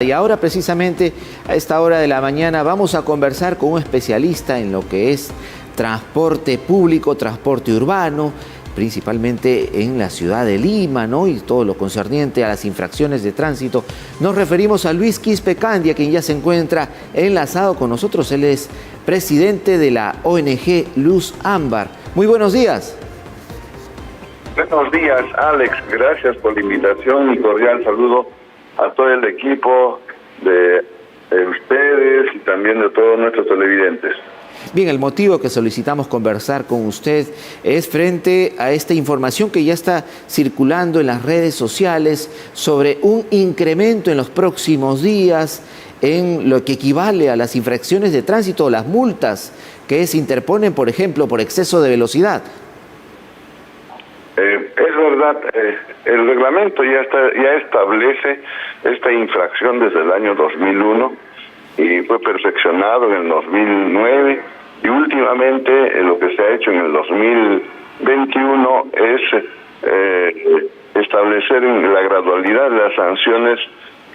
Y ahora precisamente a esta hora de la mañana vamos a conversar con un especialista en lo que es transporte público, transporte urbano, principalmente en la ciudad de Lima, ¿no? Y todo lo concerniente a las infracciones de tránsito. Nos referimos a Luis Quispe Candia, quien ya se encuentra enlazado con nosotros. Él es presidente de la ONG Luz Ámbar. Muy buenos días. Buenos días, Alex. Gracias por la invitación y cordial saludo a todo el equipo de ustedes y también de todos nuestros televidentes. Bien, el motivo que solicitamos conversar con usted es frente a esta información que ya está circulando en las redes sociales sobre un incremento en los próximos días en lo que equivale a las infracciones de tránsito o las multas que se interponen, por ejemplo, por exceso de velocidad. Es verdad, el reglamento ya establece esta infracción desde el año 2001 y fue perfeccionado en el 2009 y últimamente lo que se ha hecho en el 2021 es establecer la gradualidad de las sanciones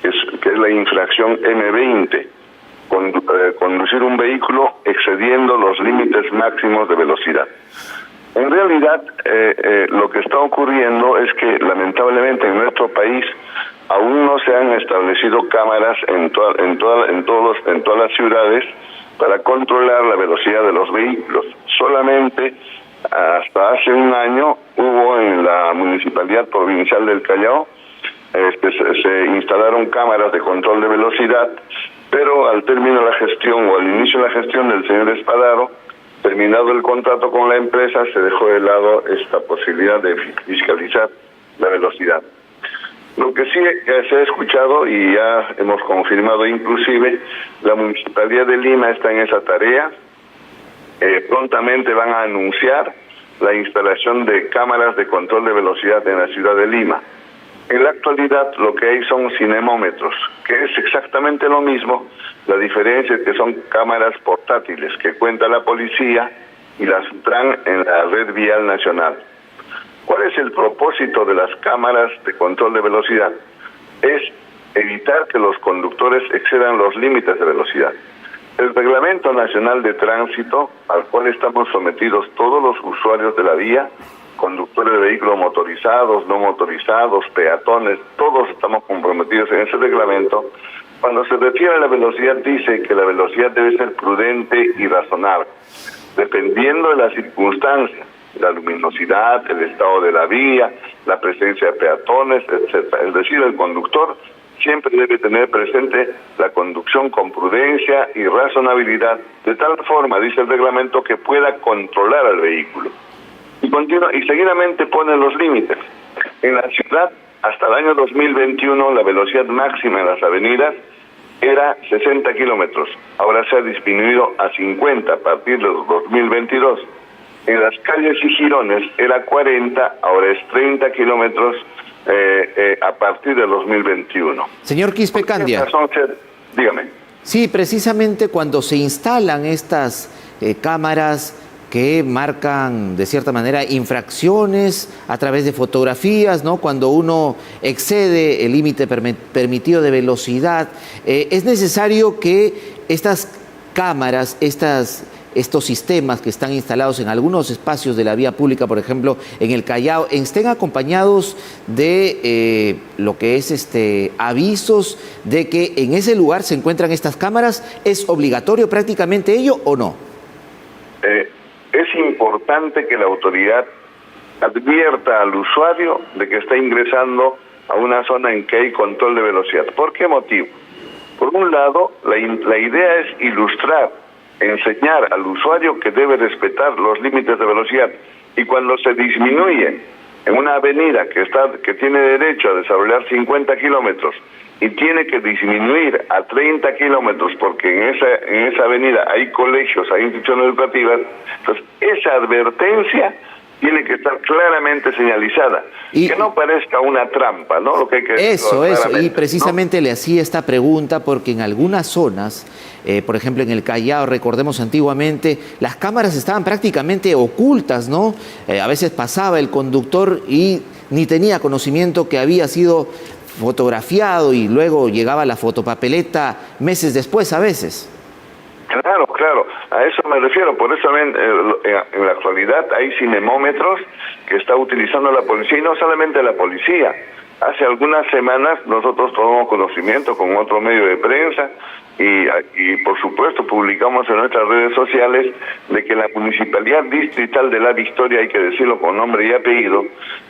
que es la infracción M20, conducir un vehículo excediendo los límites máximos de velocidad. En realidad, lo que está ocurriendo es que lamentablemente en nuestro país aún no se han establecido cámaras en todas las ciudades para controlar la velocidad de los vehículos. Solamente hasta hace un año hubo en la Municipalidad Provincial del Callao, se instalaron cámaras de control de velocidad, pero al término de la gestión o al inicio de la gestión del señor Espadaro, terminado el contrato con la empresa, se dejó de lado esta posibilidad de fiscalizar la velocidad. Lo que sí se ha escuchado y ya hemos confirmado inclusive, la Municipalidad de Lima está en esa tarea. Prontamente van a anunciar la instalación de cámaras de control de velocidad en la ciudad de Lima. En la actualidad lo que hay son cinemómetros, que es exactamente lo mismo. La diferencia es que son cámaras portátiles que cuenta la policía y las traen en la red vial nacional. ¿Cuál es el propósito de las cámaras de control de velocidad? Es evitar que los conductores excedan los límites de velocidad. El Reglamento Nacional de Tránsito, al cual estamos sometidos todos los usuarios de la vía, conductores de vehículos motorizados, no motorizados, peatones, todos estamos comprometidos en ese reglamento. Cuando se refiere a la velocidad, dice que la velocidad debe ser prudente y razonable, dependiendo de las circunstancias, la luminosidad, el estado de la vía, la presencia de peatones, etcétera. Es decir, el conductor siempre debe tener presente la conducción con prudencia y razonabilidad, de tal forma, dice el reglamento, que pueda controlar al vehículo. Y seguidamente pone los límites. En la ciudad, hasta el año 2021, la velocidad máxima en las avenidas era 60 kilómetros. Ahora se ha disminuido a 50 a partir de 2022. En las calles y jirones era 40, ahora es 30 kilómetros a partir de 2021. Señor Quispe Candia. Dígame. Sí, precisamente cuando se instalan estas cámaras que marcan de cierta manera infracciones a través de fotografías, ¿no? Cuando uno excede el límite permitido de velocidad, es necesario que estas cámaras, estos sistemas que están instalados en algunos espacios de la vía pública, por ejemplo, en el Callao, estén acompañados de lo que es avisos de que en ese lugar se encuentran estas cámaras. ¿Es obligatorio prácticamente ello o no? Es importante que la autoridad advierta al usuario de que está ingresando a una zona en que hay control de velocidad. ¿Por qué motivo? Por un lado, la idea es ilustrar, enseñar al usuario que debe respetar los límites de velocidad. Y cuando se disminuye en una avenida que tiene derecho a desarrollar 50 kilómetros y tiene que disminuir a 30 kilómetros porque en esa avenida hay colegios, hay instituciones educativas, entonces esa advertencia tiene que estar claramente señalizada, y que no parezca una trampa, ¿no? Lo que hay que eso, y precisamente, ¿no? Le hacía esta pregunta porque en algunas zonas, por ejemplo en el Callao, recordemos antiguamente, las cámaras estaban prácticamente ocultas, ¿no? A veces pasaba el conductor y ni tenía conocimiento que había sido fotografiado y luego llegaba la fotopapeleta meses después a veces. Claro, claro, a eso me refiero. Por eso en la actualidad hay cinemómetros que está utilizando la policía, y no solamente la policía. Hace algunas semanas nosotros tomamos conocimiento con otro medio de prensa y por supuesto publicamos en nuestras redes sociales de que la Municipalidad Distrital de La Victoria, hay que decirlo con nombre y apellido,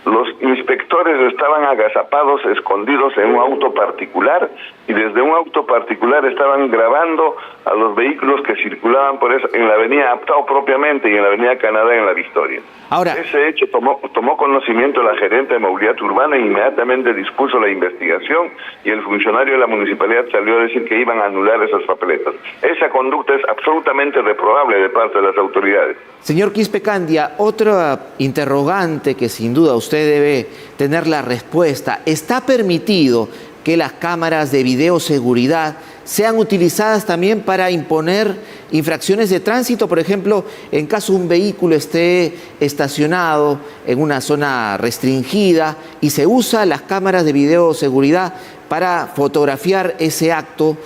los inspectores estaban agazapados, escondidos en un auto particular, y desde un auto particular estaban grabando a los vehículos que circulaban por eso, en la avenida Aptao propiamente y en la avenida Canadá en La Victoria. Ahora, ese hecho tomó conocimiento la gerente de movilidad urbana e inmediatamente dispuso la investigación, y el funcionario de la municipalidad salió a decir que iban a anular esas papeletas. Esa conducta es absolutamente reprobable de parte de las autoridades. señor Quispe Candia, otra interrogante que sin duda usted debe tener la respuesta. ¿Está permitido que las cámaras de videoseguridad sean utilizadas también para imponer infracciones de tránsito? Por ejemplo, en caso un vehículo esté estacionado en una zona restringida y se usa las cámaras de videoseguridad para fotografiar ese acto,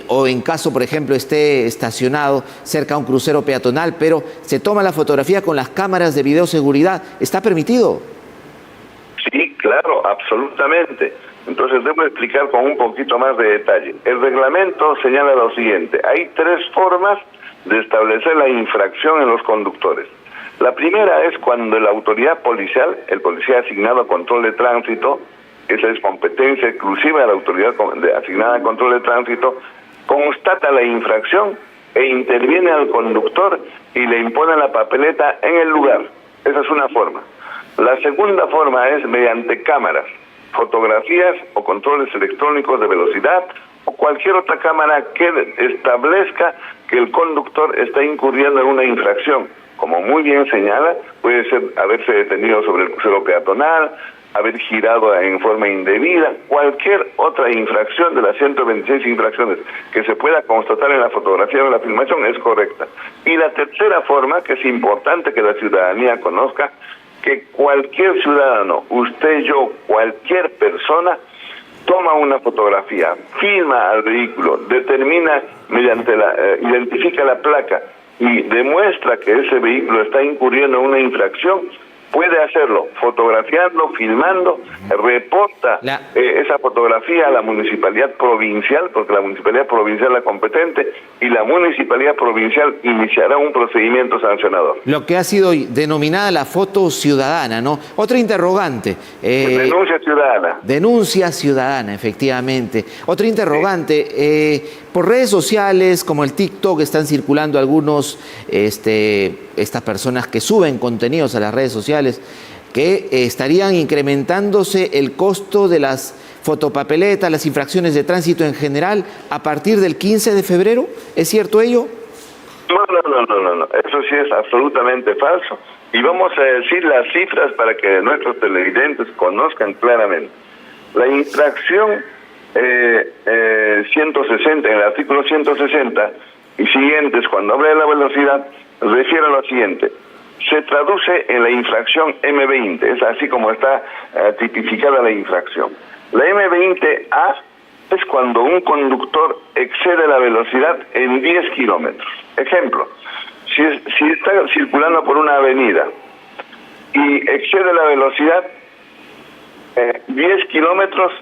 o en caso, por ejemplo, esté estacionado cerca a un crucero peatonal, pero se toma la fotografía con las cámaras de videoseguridad, ¿está permitido? Sí, claro, absolutamente. Entonces debo explicar con un poquito más de detalle. El reglamento señala lo siguiente: hay 3 formas de establecer la infracción en los conductores. La primera es cuando la autoridad policial, el policía asignado a control de tránsito, esa es competencia exclusiva de la autoridad asignada a control de tránsito, constata la infracción e interviene al conductor y le impone la papeleta en el lugar. Esa es una forma. La segunda forma es mediante cámaras, fotografías o controles electrónicos de velocidad o cualquier otra cámara que establezca que el conductor está incurriendo en una infracción. Como muy bien señala, puede ser haberse detenido sobre el crucero peatonal, haber girado en forma indebida, cualquier otra infracción de las 126 infracciones que se pueda constatar en la fotografía o en la filmación es correcta. Y la tercera forma, que es importante que la ciudadanía conozca, que cualquier ciudadano, usted, yo, cualquier persona, toma una fotografía, filma al vehículo, determina identifica la placa y demuestra que ese vehículo está incurriendo en una infracción, puede hacerlo fotografiando, filmando, reporta esa fotografía a la municipalidad provincial, porque la municipalidad provincial es la competente, y la municipalidad provincial iniciará un procedimiento sancionador. Lo que ha sido denominada la foto ciudadana, ¿no? Otra interrogante. Denuncia ciudadana. Denuncia ciudadana, efectivamente. Otra interrogante. Por redes sociales como el TikTok están circulando estas personas que suben contenidos a las redes sociales que estarían incrementándose el costo de las fotopapeletas, las infracciones de tránsito en general a partir del 15 de febrero. ¿Es cierto ello? No. Eso sí es absolutamente falso. Y vamos a decir las cifras para que nuestros televidentes conozcan claramente. La infracción 160, en el artículo 160 y siguientes, cuando habla de la velocidad, refiere a lo siguiente: se traduce en la infracción M20, es así como está tipificada la infracción. La M20A es cuando un conductor excede la velocidad en 10 kilómetros. Ejemplo, si está circulando por una avenida y excede la velocidad 10 kilómetros,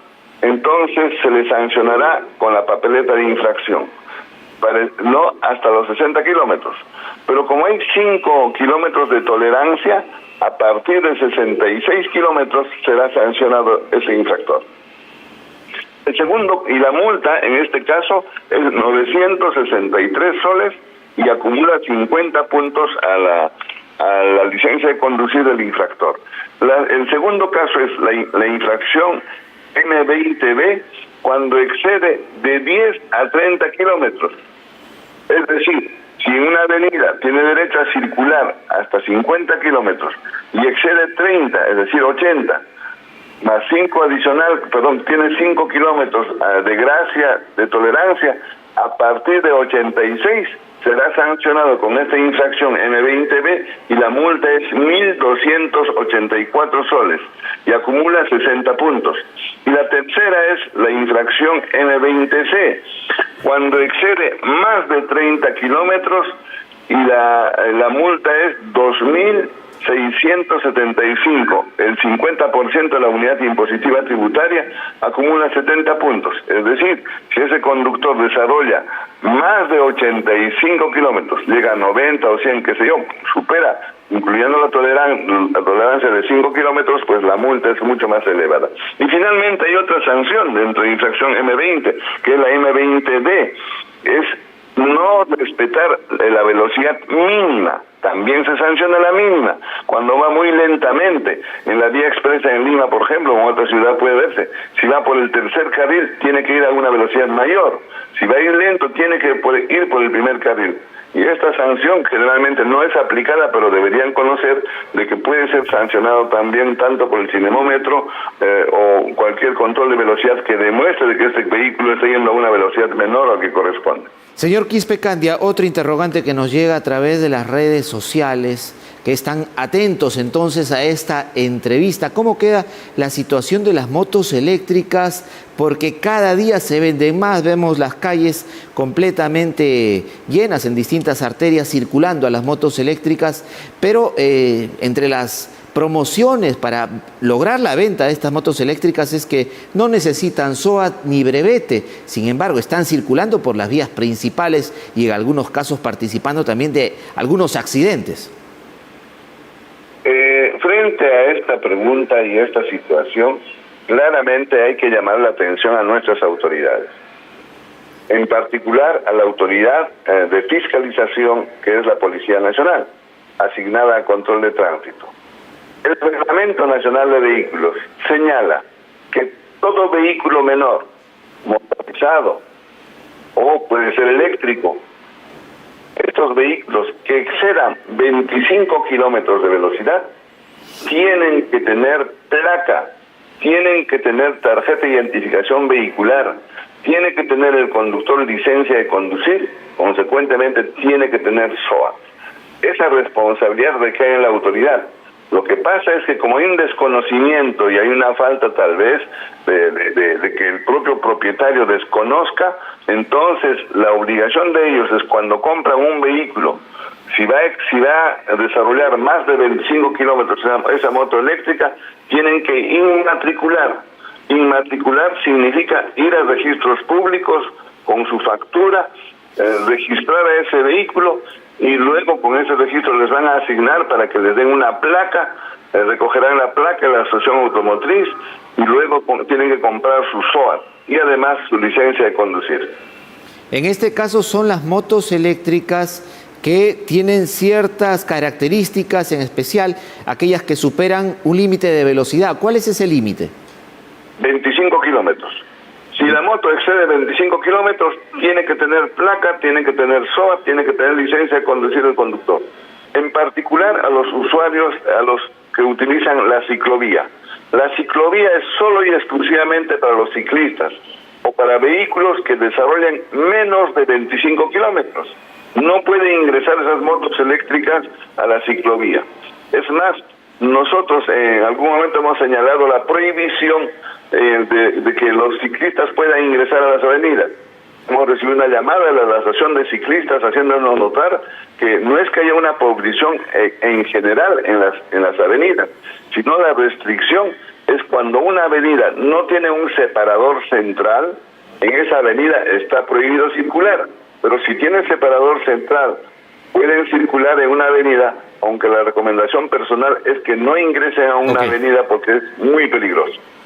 entonces se le sancionará con la papeleta de infracción, no hasta los 60 kilómetros. Pero como hay 5 kilómetros de tolerancia, a partir de 66 kilómetros será sancionado ese infractor. El segundo, y la multa en este caso es 963 soles y acumula 50 puntos a la licencia de conducir del infractor. El segundo caso es la infracción M20B, cuando excede de 10 a 30 kilómetros. Es decir, si en una avenida tiene derecho a circular hasta 50 kilómetros y excede 30, es decir, 80, más 5 adicional, tiene 5 kilómetros de gracia, de tolerancia, a partir de 86 será sancionado con esta infracción M20B y la multa es 1.284 soles y acumula 60 puntos. Y la tercera es la infracción M20C, cuando excede más de 30 kilómetros y la multa es 2.675, el 50% de la unidad impositiva tributaria acumula 70 puntos. Es decir, si ese conductor desarrolla más de 85 kilómetros, llega a 90 o 100, qué sé yo, supera, incluyendo la tolerancia de 5 kilómetros, pues la multa es mucho más elevada. Y finalmente hay otra sanción dentro de infracción M20, que es la M20D, es no respetar la velocidad mínima. También se sanciona la mínima, cuando va muy lentamente. En la vía expresa en Lima, por ejemplo, o en otra ciudad puede verse. Si va por el tercer carril, tiene que ir a una velocidad mayor. Si va a ir lento, tiene que ir por el primer carril. Y esta sanción generalmente no es aplicada, pero deberían conocer de que puede ser sancionado también tanto por el cinemómetro o cualquier control de velocidad que demuestre de que este vehículo está yendo a una velocidad menor a la que corresponde. Señor Quispe Candia, otro interrogante que nos llega a través de las redes sociales, que están atentos entonces a esta entrevista. ¿Cómo queda la situación de las motos eléctricas? Porque cada día se venden más, vemos las calles completamente llenas en distintas arterias circulando a las motos eléctricas, pero entre las promociones para lograr la venta de estas motos eléctricas es que no necesitan SOAT ni brevete, sin embargo están circulando por las vías principales y en algunos casos participando también de algunos accidentes. Frente a esta pregunta y esta situación, claramente hay que llamar la atención a nuestras autoridades, en particular a la autoridad de fiscalización, que es la Policía Nacional, asignada a control de tránsito. El Reglamento Nacional de Vehículos señala que todo vehículo menor, motorizado o puede ser eléctrico, estos vehículos que excedan 25 kilómetros de velocidad tienen que tener placa, tienen que tener tarjeta de identificación vehicular, tiene que tener el conductor licencia de conducir, consecuentemente tiene que tener SOA. Esa responsabilidad recae en la autoridad. Lo que pasa es que como hay un desconocimiento y hay una falta tal vez de que el propio propietario desconozca, entonces la obligación de ellos es cuando compran un vehículo, si va a desarrollar más de 25 kilómetros esa moto eléctrica, tienen que inmatricular. Inmatricular significa ir a registros públicos con su factura, registrar a ese vehículo y luego con ese registro les van a asignar para que les den una placa, recogerán la placa de la asociación automotriz y luego tienen que comprar su SOAT y además su licencia de conducir. En este caso son las motos eléctricas que tienen ciertas características, en especial aquellas que superan un límite de velocidad. ¿Cuál es ese límite? 25 kilómetros. Si la moto excede 25 kilómetros, tiene que tener placa, tiene que tener SOA, tiene que tener licencia de conducir el conductor. En particular a los usuarios, a los que utilizan la ciclovía. La ciclovía es solo y exclusivamente para los ciclistas o para vehículos que desarrollan menos de 25 kilómetros. No pueden ingresar esas motos eléctricas a la ciclovía. Es más, nosotros en algún momento hemos señalado la prohibición de que los ciclistas puedan ingresar a las avenidas. Hemos recibido una llamada de la Asociación de Ciclistas haciéndonos notar que no es que haya una prohibición en general en las avenidas, sino la restricción es cuando una avenida no tiene un separador central, en esa avenida está prohibido circular. Pero si tiene separador central, pueden circular en una avenida, aunque la recomendación personal es que no ingresen a una avenida porque es muy peligroso.